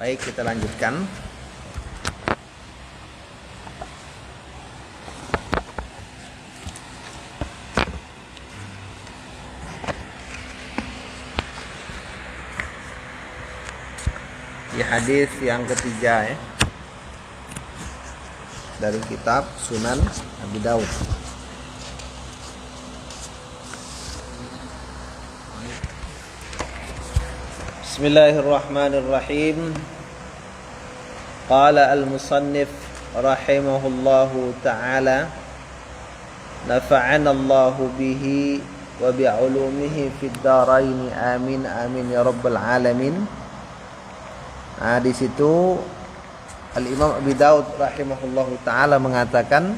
Baik, kita lanjutkan. Di hadis yang ketiga ya, dari kitab Sunan Abi Daud. Bismillahirrahmanirrahim. Qala al-musannif rahimahullahu ta'ala, nafa'ana Allahu bihi wa bi'ulumihi fid dharain amin amin ya rabbal alamin. Nah, di situ Al-Imam Abi Daud rahimahullahu ta'ala mengatakan,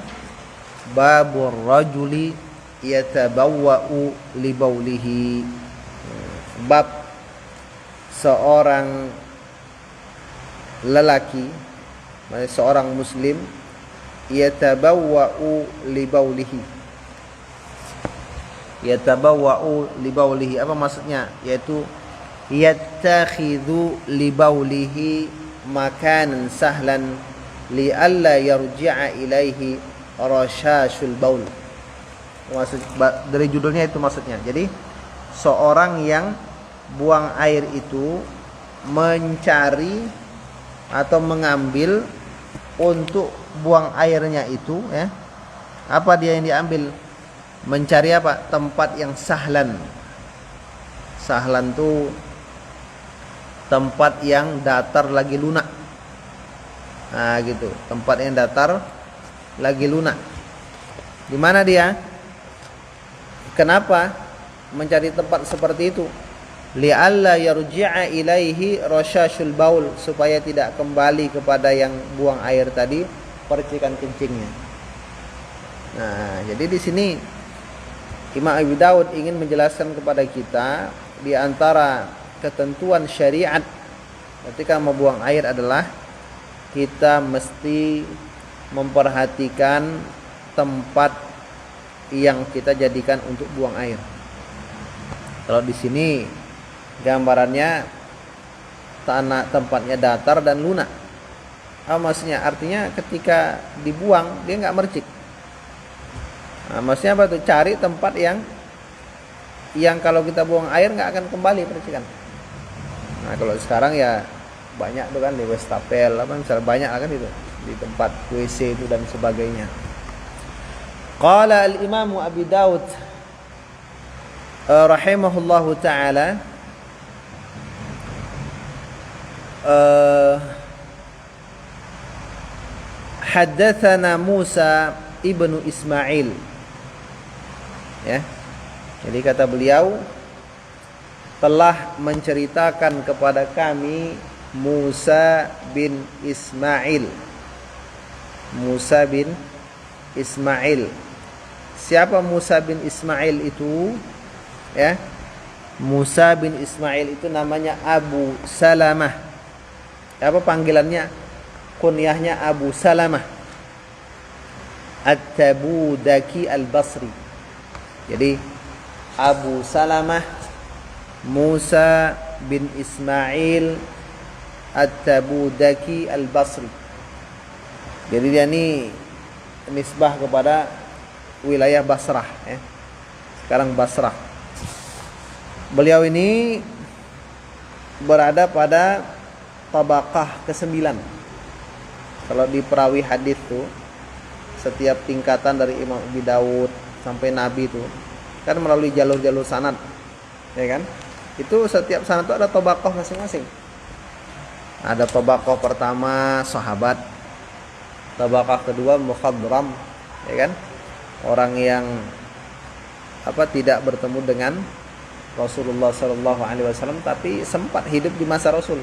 babur rajuli yatabawwa'u li baulihi. Bab seorang lelaki, seorang muslim, yatabawwa'u li baulihi. Yatabawwa'u li baulihi apa maksudnya? Yaitu yattakhidhu li baulihi makanan sahlan li alla yarji'a ilaihi rasyashul baul. Maksud dari judulnya itu maksudnya. Jadi seorang yang buang air itu mencari atau mengambil untuk buang airnya itu ya. Apa dia yang diambil? Mencari apa? Tempat yang sahlan. Sahlan tuh tempat yang datar lagi lunak. Nah, gitu. Tempat yang datar lagi lunak. Di mana dia? Kenapa mencari tempat seperti itu? Li'alla yarji'a ilaihi rasyashul baul, supaya tidak kembali kepada yang buang air tadi percikan kencingnya. Nah, jadi di sini Imam Abi Daud ingin menjelaskan kepada kita di antara ketentuan syariat ketika membuang air adalah kita mesti memperhatikan tempat yang kita jadikan untuk buang air. Kalau di sini gambarannya tanah tempatnya datar dan lunak. Apa maksudnya? Artinya ketika dibuang dia nggak mercik. Nah, maksudnya apa tuh? Cari tempat yang kalau kita buang air nggak akan kembali percikan. Nah, kalau sekarang ya banyak tuh kan di Westapel apa misalnya banyak kan itu di tempat WC itu dan sebagainya. Qala al-Imam Abi Daud rahimahullahu taala, haddatsana Musa ibnu Ismail. Ya. Jadi kata beliau, telah menceritakan kepada kami Musa bin Ismail. Musa bin Ismail. Siapa Musa bin Ismail itu? Ya. Musa bin Ismail itu namanya Abu Salamah. Apa panggilannya? Kunyahnya Abu Salamah At-Tabudaki Al-Basri. Jadi Abu Salamah Musa bin Ismail At-Tabudaki Al-Basri. Jadi dia ini nisbah kepada wilayah Basrah ya. Sekarang Basrah. Beliau ini berada pada tabaqah ke-9. Kalau di perawi hadis tuh setiap tingkatan dari Imam Abi Daud sampai Nabi tuh kan melalui jalur-jalur sanad. Ya kan? Itu setiap sanad itu ada tabaqah masing-masing. Ada tabaqah pertama sahabat, tabaqah kedua mukhadram, ya kan? Orang yang tidak bertemu dengan Rasulullah sallallahu alaihi wasallam tapi sempat hidup di masa Rasul.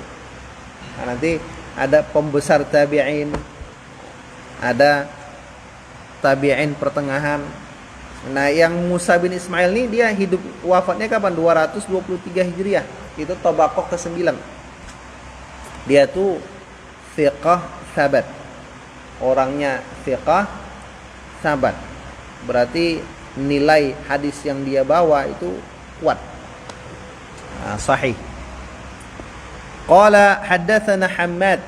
Nah, nanti ada pembesar tabi'in, ada tabi'in pertengahan. Nah, yang Musa bin Ismail ini dia hidup wafatnya kapan? 223 Hijriah. Itu tabaqah ke-9. Dia tuh thiqah sabat. Orangnya thiqah sabat. Berarti nilai hadis yang dia bawa itu kuat. Sahih. Qala haddatsana Hammad,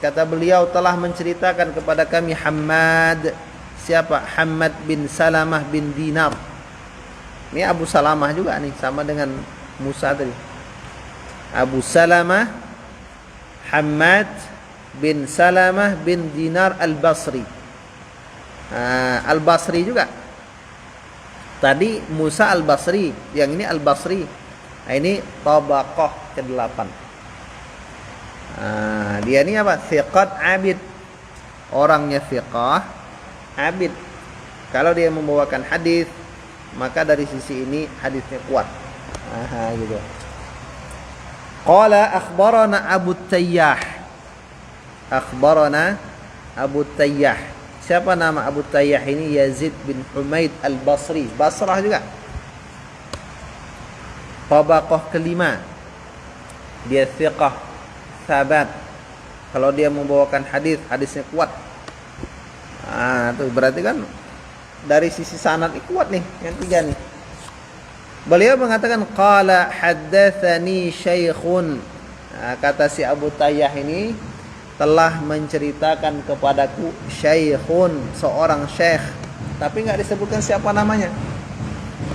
kata beliau telah menceritakan kepada kami Hammad. Siapa? Hammad bin Salamah bin Dinar. Ini Abu Salamah juga nih, sama dengan Musa tadi. Abu Salamah Hammad bin Salamah bin Dinar Al-Basri. Al-Basri juga. Tadi Musa Al-Basri, yang ini Al-Basri. Nah, ini tabaqah ke-8. Dia ini apa? Thiqat abid. Orangnya thiqah abid. Kalau dia membawakan hadis, maka dari sisi ini hadisnya kuat. Gitu. Qala akhbarana Abu Tayyah. Akhbarana Abu Tayyah. Siapa nama Abu Tayyah ini? Yazid bin Humaid Al-Basri. Basrah juga. Tabaqah ke-5. Dia thiqah, sabat. Kalau dia membawakan hadis, hadisnya kuat. Itu berarti kan dari sisi sanad kuat nih, yang 3 nih. Beliau mengatakan qala haddatsani syaikhun. Kata si Abu Tayyah ini telah menceritakan kepadaku syaikhun, seorang syekh, tapi enggak disebutkan siapa namanya.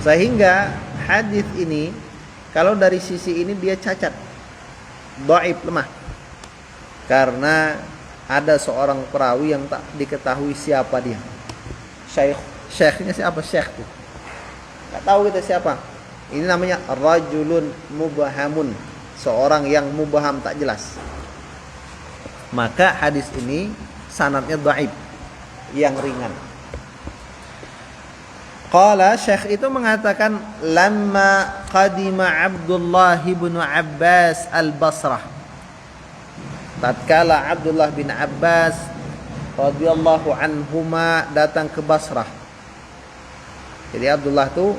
Sehingga hadis ini kalau dari sisi ini dia cacat, dhaif, lemah. Karena ada seorang perawi yang tak diketahui siapa dia. Syekhnya siapa? Syekh tuh enggak tahu kita siapa. Ini namanya rajulun mubahamun, seorang yang mubaham, tak jelas. Maka hadis ini sanadnya dhaif, yang ringan. Qala, syekh itu mengatakan lamma qadima Abdullah bin Abbas al-Basrah. Tatkala Abdullah bin Abbas radhiyallahu anhuma datang ke Basrah. Jadi Abdullah itu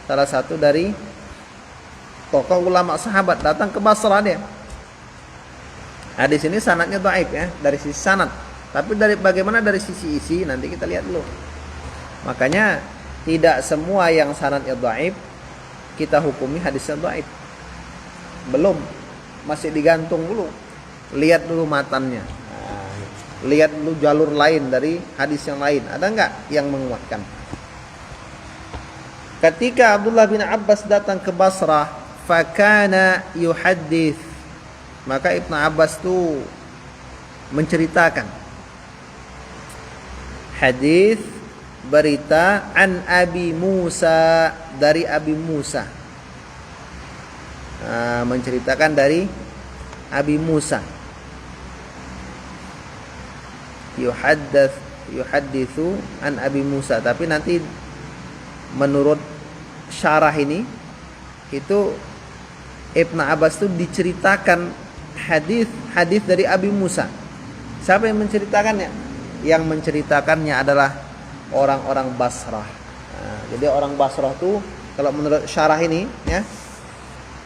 salah satu dari tokoh ulama sahabat, datang ke Basrah dia. Hadis ini sanadnya dhaif ya, dari sisi sanad. Tapi bagaimana dari sisi isi nanti kita lihat dulu. Makanya tidak semua yang sanadnya dhaif kita hukumi hadisnya dhaif. Belum, masih digantung dulu. Lihat dulu matannya. Lihat dulu jalur lain dari hadis yang lain. Ada enggak yang menguatkan? Ketika Abdullah bin Abbas datang ke Basrah, fakana yuhaddits, maka Ibnu Abbas itu menceritakan hadis, berita an Abi Musa, dari Abi Musa. Menceritakan dari Abi Musa. Yuhadditsu an Abi Musa, tapi nanti menurut syarah ini itu Ibnu Abbas itu diceritakan hadis dari Abi Musa. Siapa yang menceritakannya? Yang menceritakannya adalah orang-orang Basrah. Jadi orang Basrah itu kalau menurut syarah ini ya,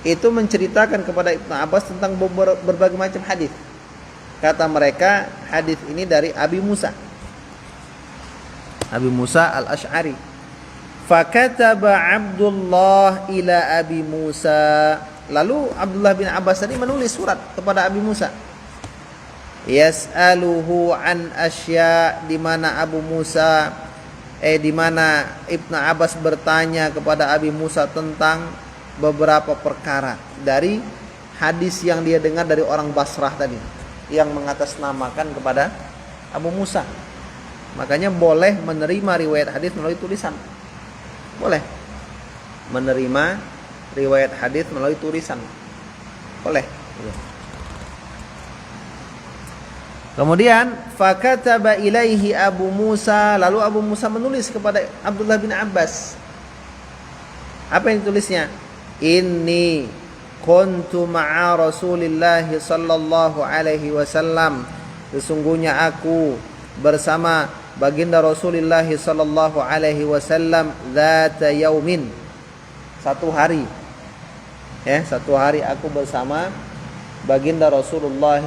itu menceritakan kepada Ibnu Abbas tentang berbagai macam hadis. Kata mereka hadis ini dari Abi Musa. Abi Musa al-Asy'ari. Fakataba Abdullah ila Abi Musa. Lalu Abdullah bin Abbas tadi menulis surat kepada Abi Musa. Yas'aluhu an asya, di mana Abu Musa di mana Ibnu Abbas bertanya kepada Abi Musa tentang beberapa perkara dari hadis yang dia dengar dari orang Basrah tadi, yang mengatasnamakan kepada Abu Musa. Makanya boleh menerima riwayat hadis melalui tulisan. Boleh menerima riwayat hadis melalui tulisan. Boleh. Kemudian fakataba ilaihi Abu Musa, lalu Abu Musa menulis kepada Abdullah bin Abbas. Apa yang ditulisnya? Inni kuntu ma'a Rasulillah sallallahu alaihi wasallam. Sesungguhnya aku bersama baginda Rasulullah sallallahu alaihi wasallam dzata yaumin. Satu hari. Ya, satu hari aku bersama baginda Rasulullah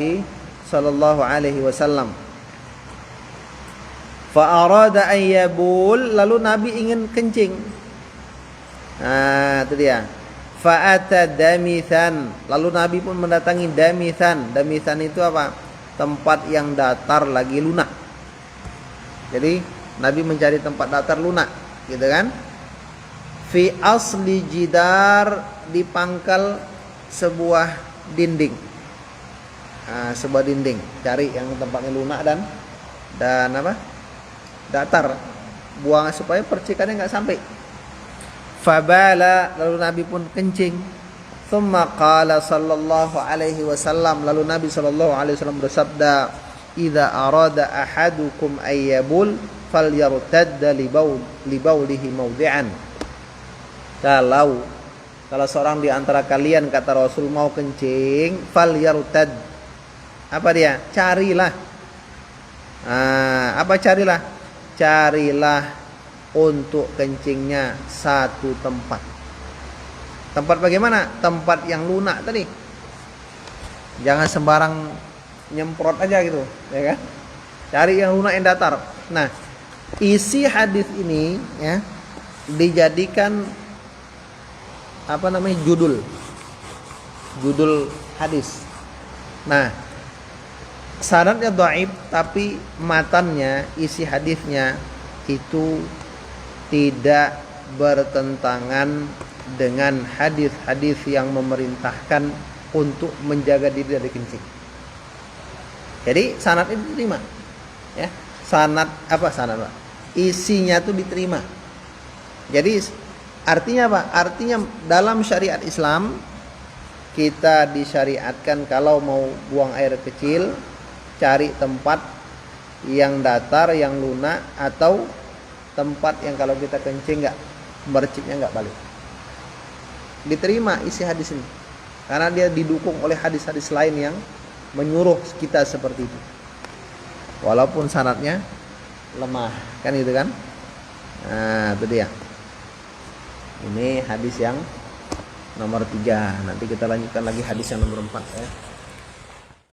sallallahu alaihi wasallam. Fa arada an yabul, lalu Nabi ingin kencing. Itu dia. Fa'ata damithan, lalu Nabi pun mendatangi damithan. Damithan itu apa? Tempat yang datar lagi lunak. Jadi Nabi mencari tempat datar lunak, gitu kan? Fi asli jidar, di pangkal sebuah dinding. Sebuah dinding, cari yang tempatnya lunak dan apa? Datar. Buang supaya percikannya nggak sampai. Fabala, lalu Nabi pun kencing. Thumma qala sallallahu alaihi wasallam, lalu Nabi sallallahu alaihi wasallam bersabda, "Idza arada ahadukum ayyabul falyartadda li baulihi mawdi'an." Kalau seorang di antara kalian, kata Rasul, mau kencing, falyartad. Apa dia? Carilah. Apa carilah? Carilah untuk kencingnya satu tempat. Tempat bagaimana? Tempat yang lunak tadi. Jangan sembarang nyemprot aja gitu, ya kan? Cari yang lunak, yang datar. Nah, isi hadis ini ya dijadikan apa namanya? Judul hadis. Nah, sanadnya dhaif tapi matannya, isi hadisnya itu tidak bertentangan dengan hadis-hadis yang memerintahkan untuk menjaga diri dari kencing. Jadi sanad itu diterima, ya. Sanad apa? Isinya itu diterima. Jadi artinya apa? Artinya dalam syariat Islam kita disyariatkan kalau mau buang air kecil, cari tempat yang datar, yang lunak, atau tempat yang kalau kita kencing merciknya nggak balik. Diterima isi hadis ini karena dia didukung oleh hadis-hadis lain yang menyuruh kita seperti itu, walaupun sanadnya lemah, kan gitu kan. Nah, itu dia. Ini hadis yang nomor 3. Nanti kita lanjutkan lagi hadis yang nomor 4 ya.